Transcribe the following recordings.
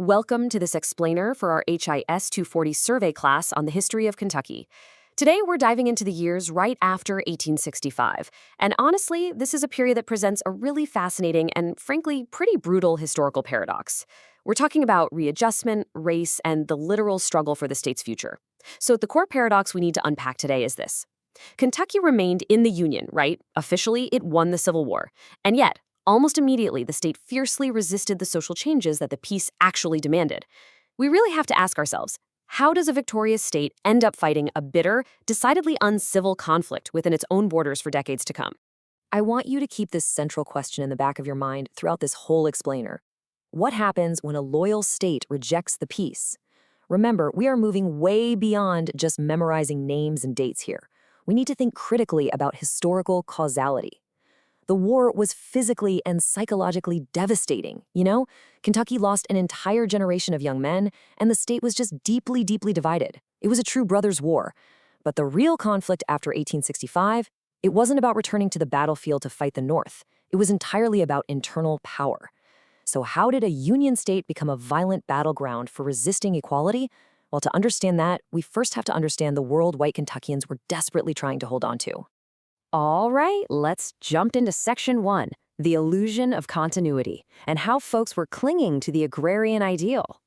Welcome to this explainer for our HIS 240 survey class on the history of Kentucky. Today, we're diving into the years right after 1865. And honestly, this is a period that presents a really fascinating and, frankly, pretty brutal historical paradox. We're talking about readjustment, race, and the literal struggle for the state's future. So, the core paradox we need to unpack today is this. Kentucky remained in the Union, right? Officially, it won the Civil War. And yet, almost immediately, the state fiercely resisted the social changes that the peace actually demanded. We really have to ask ourselves, how does a victorious state end up fighting a bitter, decidedly uncivil conflict within its own borders for decades to come? I want you to keep this central question in the back of your mind throughout this whole explainer. What happens when a loyal state rejects the peace? Remember, we are moving way beyond just memorizing names and dates here. We need to think critically about historical causality. The war was physically and psychologically devastating, Kentucky lost an entire generation of young men, and the state was just deeply, deeply divided. It was a true brothers' war. But the real conflict after 1865, it wasn't about returning to the battlefield to fight the North. It was entirely about internal power. So how did a Union state become a violent battleground for resisting equality? Well, to understand that, we first have to understand the world white Kentuckians were desperately trying to hold on to. All right, let's jump into Section 1, the illusion of continuity, and how folks were clinging to the agrarian ideal.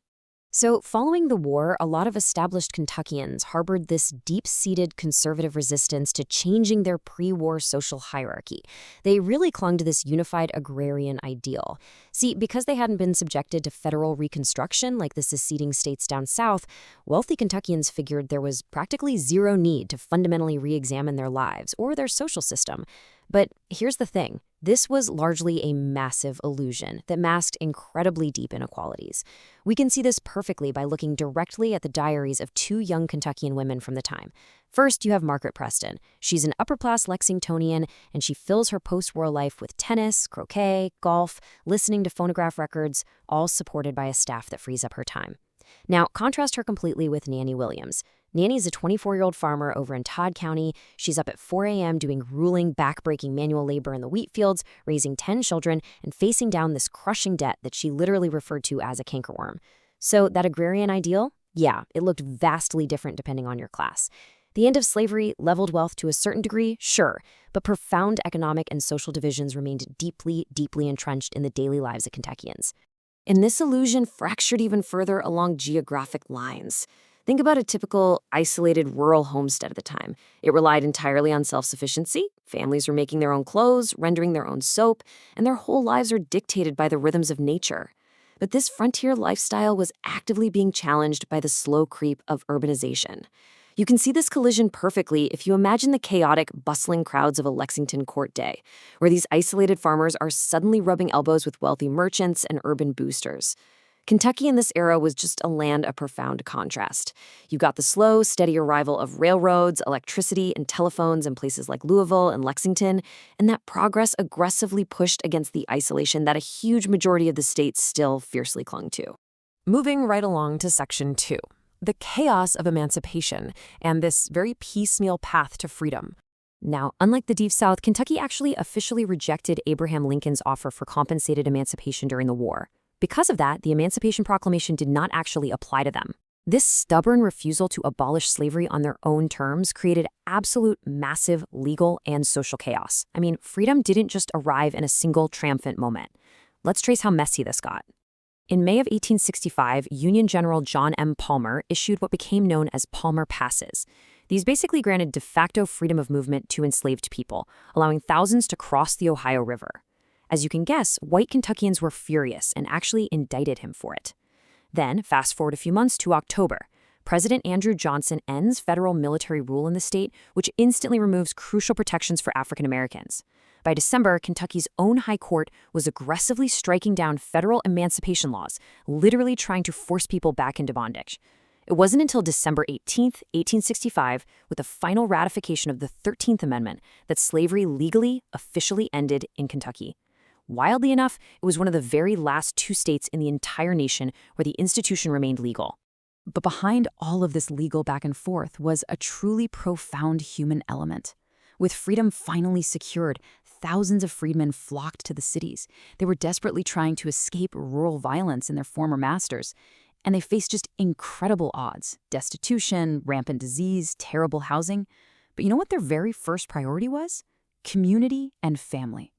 So, following the war, a lot of established Kentuckians harbored this deep-seated conservative resistance to changing their pre-war social hierarchy. They really clung to this unified agrarian ideal. See, because they hadn't been subjected to federal reconstruction like the seceding states down south, wealthy Kentuckians figured there was practically zero need to fundamentally re-examine their lives or their social system. But here's the thing. This was largely a massive illusion that masked incredibly deep inequalities. We can see this perfectly by looking directly at the diaries of two young Kentuckian women from the time. First, you have Margaret Preston. She's an upper-class Lexingtonian, and she fills her post-war life with tennis, croquet, golf, listening to phonograph records, all supported by a staff that frees up her time. Now, contrast her completely with Nanny Williams. Nanny's a 24-year-old farmer over in Todd County. She's up at 4 a.m. doing grueling, back-breaking manual labor in the wheat fields, raising 10 children, and facing down this crushing debt that she literally referred to as a cankerworm. So that agrarian ideal? Yeah, it looked vastly different depending on your class. The end of slavery leveled wealth to a certain degree, sure, but profound economic and social divisions remained deeply, deeply entrenched in the daily lives of Kentuckians. And this illusion fractured even further along geographic lines. Think about a typical isolated rural homestead at the time. It relied entirely on self-sufficiency. Families were making their own clothes, rendering their own soap, and their whole lives are dictated by the rhythms of nature. But this frontier lifestyle was actively being challenged by the slow creep of urbanization. You can see this collision perfectly if you imagine the chaotic, bustling crowds of a Lexington court day, where these isolated farmers are suddenly rubbing elbows with wealthy merchants and urban boosters. Kentucky in this era was just a land of profound contrast. You got the slow, steady arrival of railroads, electricity, and telephones in places like Louisville and Lexington, and that progress aggressively pushed against the isolation that a huge majority of the state still fiercely clung to. Moving right along to Section 2, the chaos of emancipation and this very piecemeal path to freedom. Now, unlike the Deep South, Kentucky actually officially rejected Abraham Lincoln's offer for compensated emancipation during the war. Because of that, the Emancipation Proclamation did not actually apply to them. This stubborn refusal to abolish slavery on their own terms created absolute massive legal and social chaos. I mean, freedom didn't just arrive in a single triumphant moment. Let's trace how messy this got. In May of 1865, Union General John M. Palmer issued what became known as Palmer Passes. These basically granted de facto freedom of movement to enslaved people, allowing thousands to cross the Ohio River. As you can guess, white Kentuckians were furious and actually indicted him for it. Then, fast forward a few months to October. President Andrew Johnson ends federal military rule in the state, which instantly removes crucial protections for African Americans. By December, Kentucky's own high court was aggressively striking down federal emancipation laws, literally trying to force people back into bondage. It wasn't until December 18, 1865, with the final ratification of the 13th Amendment, that slavery legally, officially ended in Kentucky. Wildly enough, it was one of the very last two states in the entire nation where the institution remained legal. But behind all of this legal back and forth was a truly profound human element. With freedom finally secured, thousands of freedmen flocked to the cities. They were desperately trying to escape rural violence in their former masters, and they faced just incredible odds: destitution, rampant disease, terrible housing. But you know what their very first priority was? Community and family.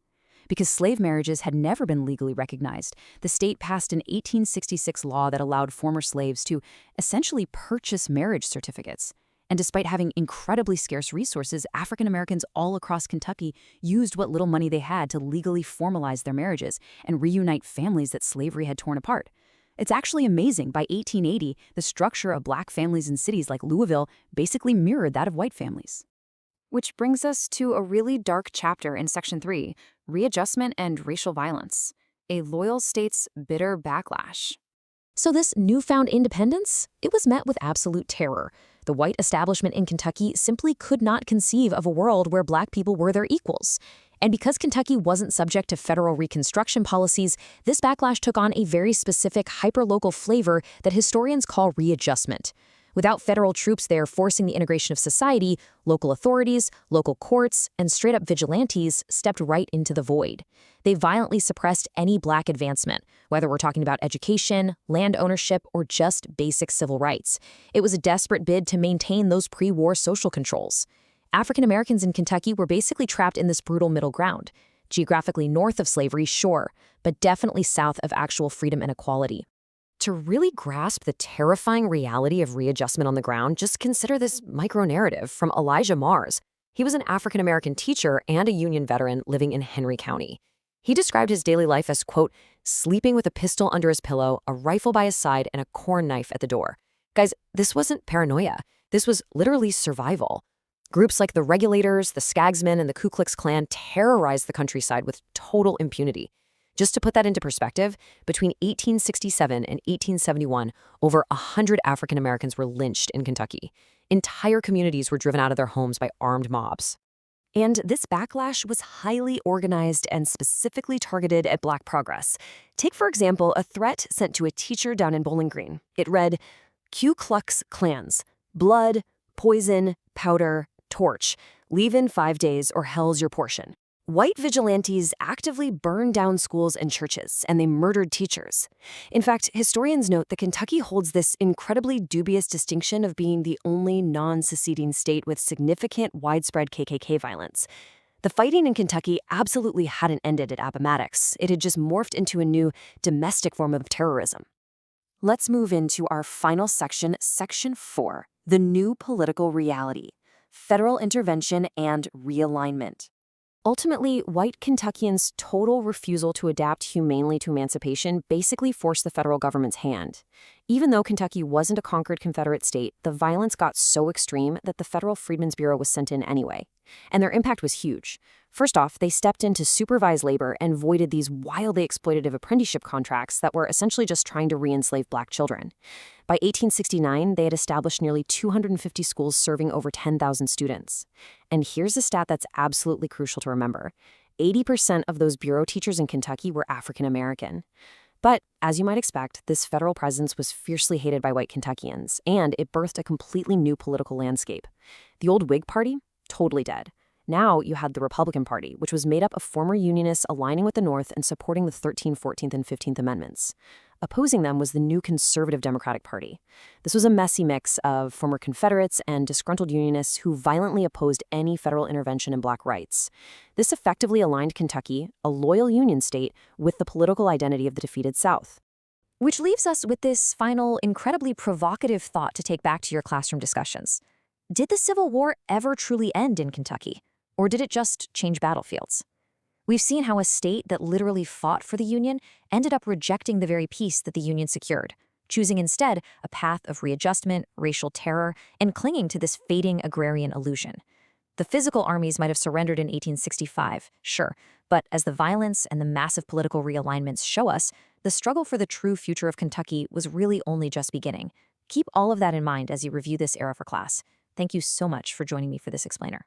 Because slave marriages had never been legally recognized, the state passed an 1866 law that allowed former slaves to essentially purchase marriage certificates. And despite having incredibly scarce resources, African Americans all across Kentucky used what little money they had to legally formalize their marriages and reunite families that slavery had torn apart. It's actually amazing. By 1880, the structure of black families in cities like Louisville basically mirrored that of white families. Which brings us to a really dark chapter in Section 3, Readjustment and Racial Violence, a loyal state's bitter backlash. So this newfound independence, it was met with absolute terror. The white establishment in Kentucky simply could not conceive of a world where black people were their equals. And because Kentucky wasn't subject to federal Reconstruction policies, this backlash took on a very specific hyperlocal flavor that historians call readjustment. Without federal troops there forcing the integration of society, local authorities, local courts, and straight-up vigilantes stepped right into the void. They violently suppressed any black advancement, whether we're talking about education, land ownership, or just basic civil rights. It was a desperate bid to maintain those pre-war social controls. African Americans in Kentucky were basically trapped in this brutal middle ground. Geographically north of slavery, sure, but definitely south of actual freedom and equality. To really grasp the terrifying reality of readjustment on the ground, just consider this micro-narrative from Elijah Mars. He was an African-American teacher and a Union veteran living in Henry County. He described his daily life as, quote, sleeping with a pistol under his pillow, a rifle by his side, and a corn knife at the door. Guys, this wasn't paranoia. This was literally survival. Groups like the Regulators, the Skagsmen, and the Ku Klux Klan terrorized the countryside with total impunity. Just to put that into perspective, between 1867 and 1871, over 100 African Americans were lynched in Kentucky. Entire communities were driven out of their homes by armed mobs. And this backlash was highly organized and specifically targeted at black progress. Take, for example, a threat sent to a teacher down in Bowling Green. It read, Ku Klux Klans, blood, poison, powder, torch. Leave in 5 days or hell's your portion. White vigilantes actively burned down schools and churches, and they murdered teachers. In fact, historians note that Kentucky holds this incredibly dubious distinction of being the only non-seceding state with significant widespread KKK violence. The fighting in Kentucky absolutely hadn't ended at Appomattox. It had just morphed into a new domestic form of terrorism. Let's move into our final section, Section 4, the new political reality, federal intervention and realignment. Ultimately, white Kentuckians' total refusal to adapt humanely to emancipation basically forced the federal government's hand. Even though Kentucky wasn't a conquered Confederate state, the violence got so extreme that the Federal Freedmen's Bureau was sent in anyway. And their impact was huge. First off, they stepped in to supervise labor and voided these wildly exploitative apprenticeship contracts that were essentially just trying to re-enslave black children. By 1869, they had established nearly 250 schools serving over 10,000 students. And here's a stat that's absolutely crucial to remember. 80% of those bureau teachers in Kentucky were African American. But, as you might expect, this federal presence was fiercely hated by white Kentuckians, and it birthed a completely new political landscape. The old Whig Party? Totally dead. Now you had the Republican Party, which was made up of former Unionists aligning with the North and supporting the 13th, 14th, and 15th Amendments. Opposing them was the new Conservative Democratic Party. This was a messy mix of former Confederates and disgruntled Unionists who violently opposed any federal intervention in black rights. This effectively aligned Kentucky, a loyal Union state, with the political identity of the defeated South. Which leaves us with this final, incredibly provocative thought to take back to your classroom discussions. Did the Civil War ever truly end in Kentucky? Or did it just change battlefields? We've seen how a state that literally fought for the Union ended up rejecting the very peace that the Union secured, choosing instead a path of readjustment, racial terror, and clinging to this fading agrarian illusion. The physical armies might have surrendered in 1865, sure, but as the violence and the massive political realignments show us, the struggle for the true future of Kentucky was really only just beginning. Keep all of that in mind as you review this era for class. Thank you so much for joining me for this explainer.